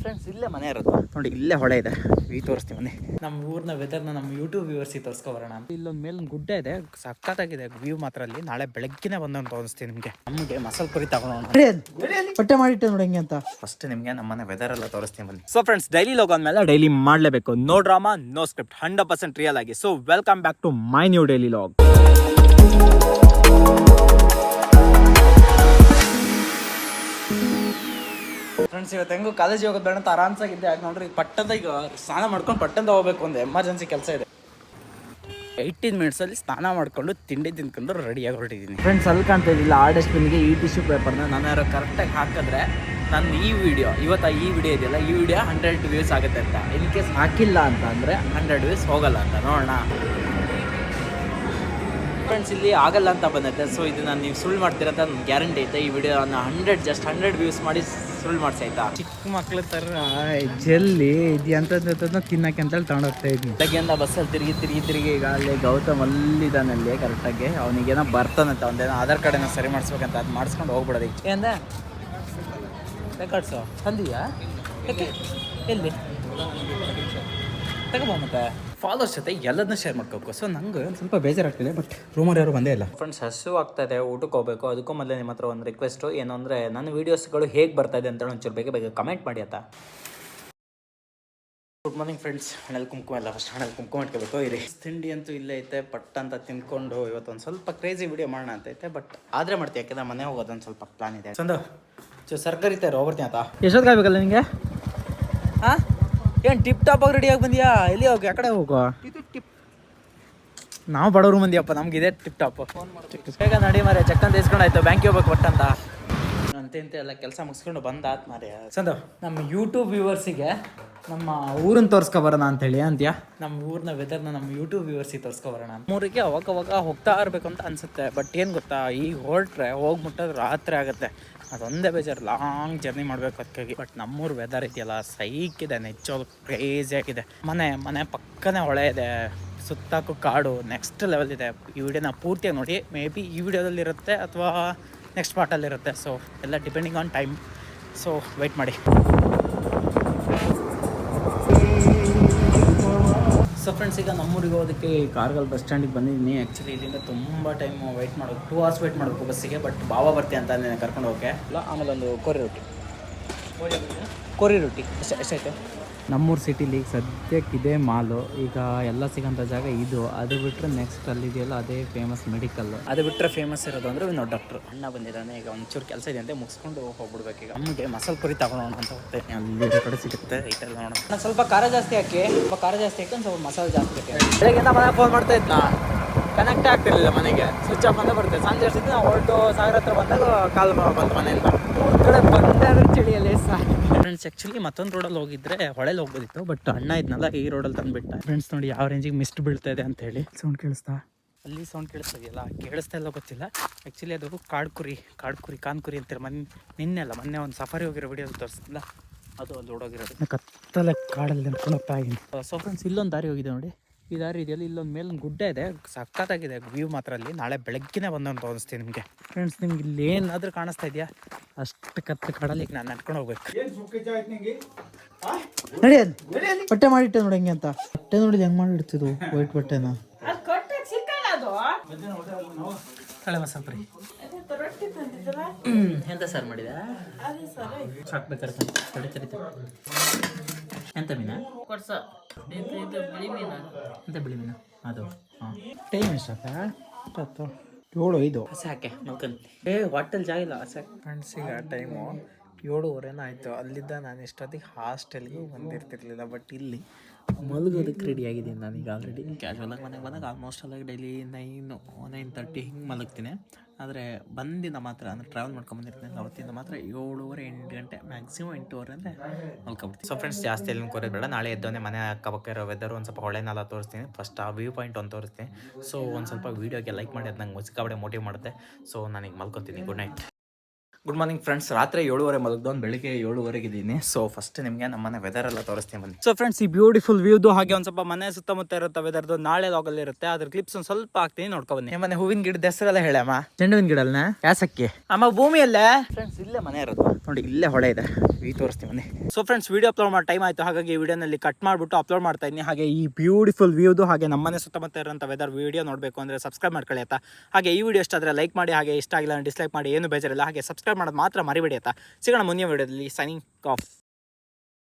Friends ಇಲ್ಲೇ ಮನೆ ಇರೋದು ನೋಡಿ, ಇಲ್ಲೇ ಹೊಳೆ ಇದೆ. ತೋರಿಸ್ತೀವಿ ಮನೆ. ನಮ್ಮ ಊರಿನ ವೆದರ್ನ ನಮ್ಮ ಯೂಟ್ಯೂಬ್ ವ್ಯೂವರ್ಸಿಗೆ ತೋರಿಸ್ಕೊಬರೋಣ ಅಂತ. ಇಲ್ಲೊಂದು ಮೇಲೆ ಗುಡ್ಡ ಇದೆ, ಸಖತ್ತಾಗಿದೆ ವ್ಯೂ ಮಾತ್ರ. ಅಲ್ಲಿ ನಾಳೆ ಬೆಳಗ್ಗೆನೆ ಬಂದಂತ ತೋರಿಸ್ತೀನಿ ನಿಮಗೆ. ನಮಗೆ ಮಸಾಲೆ ಪುರಿ ತಗೊಳ್ಳೋಣ, ಪಟ್ಟೆ ಮಾಡಿಟ್ಟೆ ನೋಡಿ ಹೆಂಗೆ ಅಂತ. ಫಸ್ಟ್ ನಿಮಗೆ ನಮ್ಮನೆ ವೆದರ್ ಎಲ್ಲ ತೋರಿಸ್ತೀನಿ ಬನ್ನಿ. ಸೊ ಫ್ರೆಂಡ್ಸ್, ಡೈಲಿ ಲೋಗ ಅಂದಮೇಲೆ ಡೈಲಿ ಮಾಡಲೇಬೇಕು. No drama, no script, 100% real ಆಗಿ. So welcome back to my new daily log. Friends, ಇವತ್ತು ಹೆಂಗೋ ಕಾಲೇಜಿಗೆ ಹೋಗೋದು ಬೇಡ ಅಂತ ಆರಾಮ್ಸಾಗಿದ್ದೆ. ಯಾಕೆ ನೋಡ್ರಿ, ಪಟ್ಟದ ಈಗ ಸ್ನಾನ ಮಾಡ್ಕೊಂಡು ಪಟ್ಟದ ಹೋಗ್ಬೇಕು, ಒಂದು ಎಮರ್ಜೆನ್ಸಿ ಕೆಲಸ ಇದೆ. 18 ಮಿನಿಟ್ಸಲ್ಲಿ ಸ್ನಾನ ಮಾಡ್ಕೊಂಡು ತಿಂಡಿ ತಿನ್ಕೊಂಡು ರೆಡಿಯಾಗಿ ಹೊರಟಿದ್ದೀನಿ. ಫ್ರೆಂಡ್ಸ್, ಅಲ್ಲಿ ಕಾಣ್ತಾ ಇದ್ದಿಲ್ಲ ಆ ಡಸ್ಟ್ಬಿನ್ಗೆ ಈ ಟಿಶ್ಯೂ ಪೇಪರ್ನ ನಾನು ಯಾರೋ ಕರೆಕ್ಟಾಗಿ ಹಾಕಿದ್ರೆ ನನ್ನ ಈ ವಿಡಿಯೋ ಇದೆಯಲ್ಲ, ಈ ವಿಡಿಯೋ 100 ವ್ಯೂಸ್ ಆಗುತ್ತೆ ಅಂತ. ಇನ್ ಕೇಸ್ ಹಾಕಿಲ್ಲ ಅಂತ ಅಂದರೆ 100 ವ್ಯೂಸ್ ಹೋಗಲ್ಲ ಅಂತ ನೋಡೋಣ. ಫ್ರೆಂಡ್ಸ್, ಇಲ್ಲಿ ಆಗಲ್ಲ ಅಂತ ಬಂದೈತೆ. ಸೊ ಇದನ್ನು ನೀವು ಸುಳ್ಳು ಮಾಡ್ತಿರೋಂಥ ನನ್ನ ಗ್ಯಾರಂಟಿ ಐತೆ. ಈ ವಿಡಿಯೋನ 100 ವ್ಯೂಸ್ ಮಾಡಿ ಸುಳ್ಳು ಮಾಡಿಸಿ ಆಯ್ತಾ. ಚಿಕ್ಕ ಮಕ್ಳ ಥರ ಜಲ್ಲಿ ಇದು ಎಂಥದ್ದು ತಿನ್ನಕ್ಕೆ ಅಂತೇಳಿ ತಗೊಂಡೋಗ್ತಾ ಇದ್ವಿ. ಬೆಳಗ್ಗೆಯಿಂದ ಬಸ್ಸಲ್ಲಿ ತಿರುಗಿ ಈಗ ಅಲ್ಲಿ ಗೌತಮ್ ಅಲ್ಲಿದ್ದಾನಲ್ಲಿ ಕರೆಕ್ಟಾಗಿ ಅವನಿಗೇನೋ ಬರ್ತಾನಂತ, ಒಂದೇನೋ ಆಧಾರ್ ಕಾರ್ಡೇನೋ ಸರಿ ಮಾಡಿಸ್ಬೇಕಂತ. ಅದು ಮಾಡಿಸ್ಕೊಂಡು ಹೋಗ್ಬಿಡೋದು. ಈಗ ಏನಂದ ರೆಕಾರ್ಡ್ಸು ತಂದಿಯಾ? ಎಲ್ಲಿ ತಗೋಬ. ಮತ್ತೆ ಫಾಲೋರ್ಸ್ ಜೊತೆ ಎಲ್ಲದನ್ನ ಶೇರ್ ಮಾಡ್ಕೋಬೇಕು. ಸೊ ನಂಗೆ ಒಂದು ಸ್ವಲ್ಪ ಬೇಜಾರಾಗ್ತಿದೆ, ಬಟ್ ರೂಮರ್ ಯಾರು ಬಂದೇ ಇಲ್ಲ. ಫ್ರೆಂಡ್ಸ್, ಹಸು ಆಗ್ತಾಯಿದೆ, ಊಟಕ್ಕೆ ಹೋಗಬೇಕು. ಅದಕ್ಕೂ ಮೊದಲೇ ನಿಮ್ಮ ಹತ್ರ ಒಂದು ರಿಕ್ವೆಸ್ಟು ಏನು ಅಂದರೆ, ನನ್ನ ವೀಡಿಯೋಸ್ಗಳು ಹೇಗೆ ಬರ್ತಾಯಿದೆ ಅಂತ ಒಂಚೂರು ಬೇಗ ಕಮೆಂಟ್ ಮಾಡಿ ಆತ. Good morning friends. ಹಣೆಯಲ್ಲಿ ಕುಂಕುಮ ಎಲ್ಲ ಫಸ್ಟ್ ಹಣೆಯಲ್ಲಿ ಕುಂಕುಮ ಇಟ್ಕೋಬೇಕು. ಇರಿ, ತಿಂಡಿ ಅಂತೂ ಇಲ್ಲೇ ಐತೆ. ಪಟ್ಟ ಅಂತ ತಿಂದ್ಕೊಂಡು ಇವತ್ತೊಂದು ಸ್ವಲ್ಪ ಕ್ರೇಜಿ ವಿಡಿಯೋ ಮಾಡೋಣ ಅಂತೈತೆ. ಬಟ್ ಆದರೆ ಮಾಡ್ತೀವಿ, ಯಾಕೆಂದ್ರೆ ಮನೆ ಹೋಗೋದೊಂದು ಸ್ವಲ್ಪ ಪ್ಲಾನ್ ಇದೆ. ಸಂದು ಸರ್ಕಾರಿ ಇರ್ತಾರೆ, ಹೋಗ್ಬರ್ತೀನಿ ಆತ. ಎಷ್ಟೊತ್ತಾಗಬೇಕಲ್ಲ ನಿಮಗೆ? ಹಾಂ, ಏನು ಟಿಪ್ ಟಾಪ್ ಆಗಿ ರೆಡಿಯಾಗಿ ಬಂದಿಯಾ? ಎಲ್ಲಿ ಹೋಗಿ? ಆ ಕಡೆ ಹೋಗೋ. ಇದು ಟಿಪ್. ನಾವು ಬಡವರು ಮಂದಿಯಪ್ಪ, ನಮ್ಗೆ ಇದೆ ಟಿಪ್ ಟಾಪ್. ಬೇಗ ನಡಿ ಮಾರೆ, ಚೆಕ್ ಅಂತ ಇಸ್ಕೊಂಡಾಯ್ತು, ಬ್ಯಾಂಕಿಗೆ ಹೋಗ್ಬೇಕು ಒಟ್ಟಂತ ಅಂತ ಎಲ್ಲ ಕೆಲಸ ಮುಗಿಸ್ಕೊಂಡು ಬಂದಾತ್ ಮಾರೆ. ಸಂದು, ನಮ್ಮ ಯೂಟ್ಯೂಬ್ ವ್ಯೂವರ್ಸಿಗೆ ನಮ್ಮ ಊರನ್ನ ತೋರಿಸ್ಕೊಬರೋಣ ಅಂತೇಳಿ ಅಂತ್ಯಾ. ನಮ್ಮ ಊರಿನ ವೆದರ್ನ ನಮ್ಮ ಯೂಟ್ಯೂಬ್ ವ್ಯೂವರ್ಸಿಗೆ ತೋರಿಸ್ಕೊಬರೋಣ. ಊರಿಗೆ ಅವಾಗ ಹೋಗ್ತಾ ಇರಬೇಕು ಅಂತ ಅನ್ಸುತ್ತೆ. ಬಟ್ ಏನು ಗೊತ್ತಾ, ಈಗ ಹೊರಟ್ರೆ ಹೋಗಿ ಮುಟ್ಟೋದು ರಾತ್ರಿ ಆಗುತ್ತೆ. ಅದೊಂದೇ ಬೇಜಾರು, ಲಾಂಗ್ ಜರ್ನಿ ಮಾಡಬೇಕು ಅದಕ್ಕಾಗಿ. ಬಟ್ ನಮ್ಮೂರು ವೆದರ್ ಇದೆಯಲ್ಲ, ಸೈಕಿದೆ, ನೆಚ್ಚೋದು ಕ್ರೇಜಿ ಆಗಿದೆ. ಮನೆ ಪಕ್ಕನೇ ಹೊಳೆ ಇದೆ, ಸುತ್ತಾಕು ಕಾಡು, ನೆಕ್ಸ್ಟ್ ಲೆವೆಲ್ ಇದೆ. ಈ ವಿಡಿಯೋನ ಪೂರ್ತಿಯಾಗಿ ನೋಡಿ. ಮೇ ಬಿ ಈ ವಿಡಿಯೋದಲ್ಲಿರುತ್ತೆ ಅಥವಾ ನೆಕ್ಸ್ಟ್ ಪಾರ್ಟಲ್ಲಿರುತ್ತೆ. ಸೊ ಎಲ್ಲ depending on time. So wait ಮಾಡಿ. ಸೊ ಫ್ರೆಂಡ್ಸ್, ಈಗ ನಮ್ಮೂರಿಗೆ ಹೋಗೋದಕ್ಕೆ ಕಾರ್ಗಲ್ ಬಸ್ ಸ್ಟ್ಯಾಂಡಿಗೆ ಬಂದಿದ್ದೀನಿ. ಆ್ಯಕ್ಚುಲಿ ಇಲ್ಲಿಂದ ತುಂಬ ಟೈಮ್ ವೆಯ್ಟ್ ಮಾಡೋದು, 2 hours ವೆಯ್ಟ್ ಮಾಡಬೇಕು ಬಸ್ಸಿಗೆ. ಬಟ್ ಬಾವ ಬರ್ತೀಯ ಅಂತ ನಾನು ಕರ್ಕೊಂಡು ಹೋಗೋಕ್ಕೆ ಇಲ್ಲ. ಆಮೇಲೆ ಒಂದು ಕೋರಿ ರೊಟ್ಟಿ ಎಷ್ಟಾಯ್ತು? ನಮ್ಮೂರು ಸಿಟಿಲಿ ಈಗ ಸದ್ಯಕ್ಕಿದೆ ಮಾಲು. ಈಗ ಎಲ್ಲ ಸಿಗೋಂಥ ಜಾಗ ಇದು. ಅದು ಬಿಟ್ಟರೆ ನೆಕ್ಸ್ಟ್ ಅಲ್ಲಿದೆಯಲ್ಲ, ಅದೇ ಫೇಮಸ್ ಮೆಡಿಕಲ್. ಅದು ಬಿಟ್ಟರೆ ಫೇಮಸ್ ಇರೋದು ಅಂದರೆ ವಿನೋದ್ ಡಾಕ್ಟ್ರು. ಅಣ್ಣ ಬಂದಿದ್ದಾನೆ, ಈಗ ಒಂಚೂರು ಕೆಲಸ ಇದೆ ಅಂತ ಮುಗಿಸ್ಕೊಂಡು ಹೋಗ್ಬಿಡ್ಬೇಕು. ಈಗ ನಮಗೆ ಮಸಾಲೆ ಪುರಿ ತಗೊಳ್ಳೋಣ ಅಂತ ಹೋಗ್ತೇನೆ. ಅಲ್ಲಿ ಕಡೆ ಸಿಗುತ್ತೆ, ಐಟಲ್ಲಿ ನೋಡೋಣ. ನಾನು ಸ್ವಲ್ಪ ಖಾರ ಜಾಸ್ತಿ ಹಾಕಿ ಒಂದು ಸ್ವಲ್ಪ ಮಸಾಲೆ ಜಾಸ್ತಿ ಹಾಕಿ. ಬೆಳಗ್ಗೆಯಿಂದ ಮನೆಗೆ ಫೋನ್ ಮಾಡ್ತಾ ಇದ್ದ, ಕನೆಕ್ಟ್ ಆಗ್ತಿರಲಿಲ್ಲ ಮನೆಗೆ. ಸ್ವಿಚ್ ಆಫ್ ಅಂತ ಬರುತ್ತೆ. ಸಂಜೆ ಅಷ್ಟಿದ್ದು ನಾವು ಹೊರಟು ಸಾಗರ ಹತ್ರ ಬಂದಾಗ ಕಾಲ್ ಬಂತು ಮನೆಯಿಂದ. ಕಡೆ ಬಂದಾದ್ರೆ ಚಳಿಯಲ್ಲಿ ಫ್ರೆಂಡ್ಸ್, ಆ್ಯಕ್ಚುಲಿ ಮತ್ತೊಂದು ರೋಡಲ್ಲಿ ಹೋಗಿದ್ರೆ ಹೊಳೆಲ್ಲಿ ಹೋಗ್ಬೋದಿತ್ತು. ಬಟ್ ಅಣ್ಣ ಇದ್ನಲ್ಲ, ಈ ರೋಡಲ್ಲಿ ತಂದುಬಿಟ್ಟ. ಫ್ರೆಂಡ್ಸ್ ನೋಡಿ ಯಾವ ರೇಂಜಿಗೆ ಮಿಸ್ಟ್ ಬೀಳ್ತಾ ಇದೆ ಅಂತ ಹೇಳಿ. ಸೌಂಡ್ ಕೇಳಿಸ್ತಾ? ಅಲ್ಲಿ ಸೌಂಡ್ ಕೇಳಿಸ್ತಿದೆಯಲ್ಲ, ಕೇಳಿಸ್ತಾ ಇಲ್ಲ ಗೊತ್ತಿಲ್ಲ. ಆ್ಯಕ್ಚುಲಿ ಅದು ಕಾನ್ಕುರಿ ಅಂತಾರೆ. ಮೊನ್ನೆ ಒಂದು ಸಫಾರಿ ಹೋಗಿರೋ ವಿಡಿಯೋ ತೋರಿಸ್ತಿಲ್ಲ, ಅದು ಅಲ್ಲಿ ಓಡೋಗಿರೋದು. ಕತ್ತಲೆ ಕಾಡಲ್ಲಿ ನಿಂತ್ಕೊಂಡು ಹೋಗ್ತಾ ಇದ್ದೀನಿ. ಸೊ ಫ್ರೆಂಡ್ಸ್, ಇಲ್ಲೊಂದು ದಾರಿ ಹೋಗಿದೆ ನೋಡಿ. ಈ ದಾರಿ ಇದೆಯಲ್ಲ, ಇಲ್ಲೊಂದು ಮೇಲೊಂದು ಗುಡ್ಡ ಇದೆ, ಸಖತ್ತಾಗಿದೆ ವ್ಯೂ ಮಾತ್ರ. ಅಲ್ಲಿ ನಾಳೆ ಬೆಳಗ್ಗೆನೇ ಬಂದಂತ ತೋರಿಸ್ತೀನಿ ನಿಮಗೆ. ಫ್ರೆಂಡ್ಸ್, ನಿಮ್ಗೆ ಇಲ್ಲಿ ಏನಾದರೂ ಕಾಣಿಸ್ತಾ ಇದೆಯಾ? ಅಷ್ಟು ಕತ್ತಲೆ ಕಾಡಲ್ಲಿ ಈಗ ನಾನು ನಡ್ಕೊಂಡು ಹೋಗ್ಬೇಕು. ನಡಿ, ಪಟ್ಟೆ ಮಾಡಿಟ್ಟೆ ನೋಡಿ ಹೆಂಗೆ ಅಂತ. ಬಟ್ಟೆ ನೋಡಿದ್ ಹೆಂಗೆ ಮಾಡಿಡ್ತಿದ್ವು ವೈಟ್ ಬಟ್ಟೆನ. ತಳೆ ಮಸಾಲೆ ಪುರಿ ಎಂತ ಸರ್ ಮಾಡಿದ? ಸಾಕ್ಬೇಕಾರೆ ಎಂತ ಮೀನಾ? ಎಂತ ಬಿಳಿ ಮೀನು ಅದು? ಹಾಂ, ಟೈಮ್ ಎಷ್ಟಾಗ? 7:05 ಸಾಕೆ ಮಲ್ಕೊಂಡು. ಹೋಟೆಲ್ ಜಾಗ ಇಲ್ಲ ಸಾಕು. ಫ್ರೆಂಡ್ಸ್, ಈಗ ಟೈಮು 7:15 ಆಯಿತು. ಅಲ್ಲಿದ್ದ ನಾನು ಇಷ್ಟೊತ್ತಿಗೆ ಹಾಸ್ಟೆಲ್ಗೂ ಬಂದಿರ್ತಿರ್ಲಿಲ್ಲ. ಬಟ್ ಇಲ್ಲಿ ಮಲಗೋದಕ್ಕೆ ರೆಡಿ ಆಗಿದ್ದೀನಿ ನಾನೀಗ ಆಲ್ರೆಡಿ. ಕ್ಯಾಶುವಲಾಗಿ ಮನೆಗೆ ಬಂದಾಗ ಆಲ್ಮೋಸ್ಟ್ ಅಲ್ಲಾಗಿ ಡೈಲಿ 9:30 ಹಿಂಗೆ ಮಲಗ್ತೀನಿ. ಆದರೆ ಬಂದಿಂದ ಮಾತ್ರ, ಅಂದರೆ ಟ್ರಾವೆಲ್ ಮಾಡ್ಕೊಂಬಂದಿರ್ತೀನಿ ಅವತ್ತಿಂದ ಮಾತ್ರ 7:30 8 ಗಂಟೆ, ಮ್ಯಾಕ್ಸಿಮಮ್ 8:30 ಅಂದರೆ ಮಲ್ಕೊಬಿಡ್ತೀನಿ. ಸೊ ಫ್ರೆಂಡ್ಸ್, ಜಾಸ್ತಿ ಎಲ್ಲಿ ಕೋರೋದು ಬೇಡ. ನಾಳೆ ಎದ್ದೊಂದೇ ಮನೆ ಅಕ್ಕಪಕ್ಕ ಇರೋ ವೆದರ್ ಒಂದು ಸ್ವಲ್ಪ ಹೊಳೆನೆಲ್ಲ ತೋರಿಸ್ತೀನಿ. ಫಸ್ಟ್ ಆ ವ್ಯೂ ಪಾಯಿಂಟ್ ಒಂದು ತೋರಿಸ್ತೀನಿ. ಸೊ ಒಂದು ಸ್ವಲ್ಪ ವೀಡಿಯೋಗೆ ಲೈಕ್ ಮಾಡಿ, ಅದು ನಂಗೆ ಮುಚ್ಕಾಬಡೆ ಮೋಟಿವ್ ಮಾಡುತ್ತೆ. ಸೊ ನಾನೀಗ ಮಲ್ಕೊತೀನಿ. Good night. Good morning friends. ರಾತ್ರಿ 7:30 ಮಲಗ್ದವ್ನು, ಬೆಳಿಗ್ಗೆ 7:30 ಇದ್ದೀನಿ. ಸೊ ಫಸ್ಟ್ ನಿಮಗೆ ನಮ್ಮನೆ ವೆದರ್ ಎಲ್ಲ ತೋರಿಸ್ತೀನಿ ಬನ್ನಿ. ಸೊ ಫ್ರೆಂಡ್ಸ್, ಈ ಬ್ಯೂಟಿಫುಲ್ ವ್ಯೂದು ಹಾಗೆ ಒಂದು ಸ್ವಲ್ಪ ಮನೆ ಸುತ್ತಮುತ್ತ ಇರುತ್ತೆ ವೆದರ್ದು ನಾಳೆ ಲಾಗಲ್ಲಿ ಇರುತ್ತೆ. ಅದ್ರ ಕ್ಲಿಪ್ಸ್ ಒಂದು ಸ್ವಲ್ಪ ಹಾಕ್ತೀನಿ, ನೋಡ್ಕೊ ಬನ್ನಿ. ನಿಮ್ಮನೆ ಹೂವಿನ ಗಿಡದ ಹೆಸರೆಲ್ಲ ಹೇಳಮ್ಮ. ಚೆಂಡುವಿನ ಗಿಡ ಅಲ್ಲ ಯಾಸಕ್ಕೆ ಅಮ್ಮ ಭೂಮಿಯಲ್ಲೇ ಫ್ರೆಂಡ್ಸ್ ಇಲ್ಲೇ ಮನೆ ಇರೋದು ನೋಡಿ, ಇಲ್ಲೇ ಹೊಳೆ ಇದೆ. ಈ ತೋರಿಸ್ತೀನಿ ಬನ್ನಿ. ಸೊ ಫ್ರೆಂಡ್ಸ್, ವಿಡಿಯೋ ಅಪ್ಲೋಡ್ ಮಾಡೋ ಟೈಮ್ ಆಯ್ತು, ಹಾಗಾಗಿ ಈ ವಿಡಿಯೋನಲ್ಲಿ ಕಟ್ ಮಾಡಿಬಿಟ್ಟು ಅಪ್ಲೋಡ್ ಮಾಡ್ತಾ ಇದ್ದೀನಿ. ಹಾಗೆ ಈ ಬ್ಯೂಟಿಫುಲ್ ವ್ಯೂದು ಹಾಗೆ ನಮ್ಮನೆ ಸುತ್ತಮುತ್ತ ಇರೋಂಥ ವೆದರ್ ವಿಡಿಯೋ ನೋಡಬೇಕು ಅಂದರೆ ಸಬ್ಸ್ಕ್ರೈಬ್ ಮಾಡ್ಕೊಳ್ಳಿ ಆಯ್ತಾ. ಹಾಗೆ ಈ ವಿಡಿಯೋ ಇಷ್ಟ ಆದರೆ ಲೈಕ್ ಮಾಡಿ, ಹಾಗೆ ಇಷ್ಟ ಆಗಿಲ್ಲ ಡಿಸ್ಲೈಕ್ ಮಾಡಿ, ಏನು ಬೇಜಾರಿಲ್ಲ. ಹಾಗೆ ಸಬ್ಸ್ಕ್ರೈಬ್ ಮಾಡೋದು ಮಾತ್ರ ಮರಿಬೇಡಿ ಆಯ್ತಾ. ಸಿಗೋಣ ಮುಂದಿನ ವಿಡಿಯೋದಲ್ಲಿ. Signing off.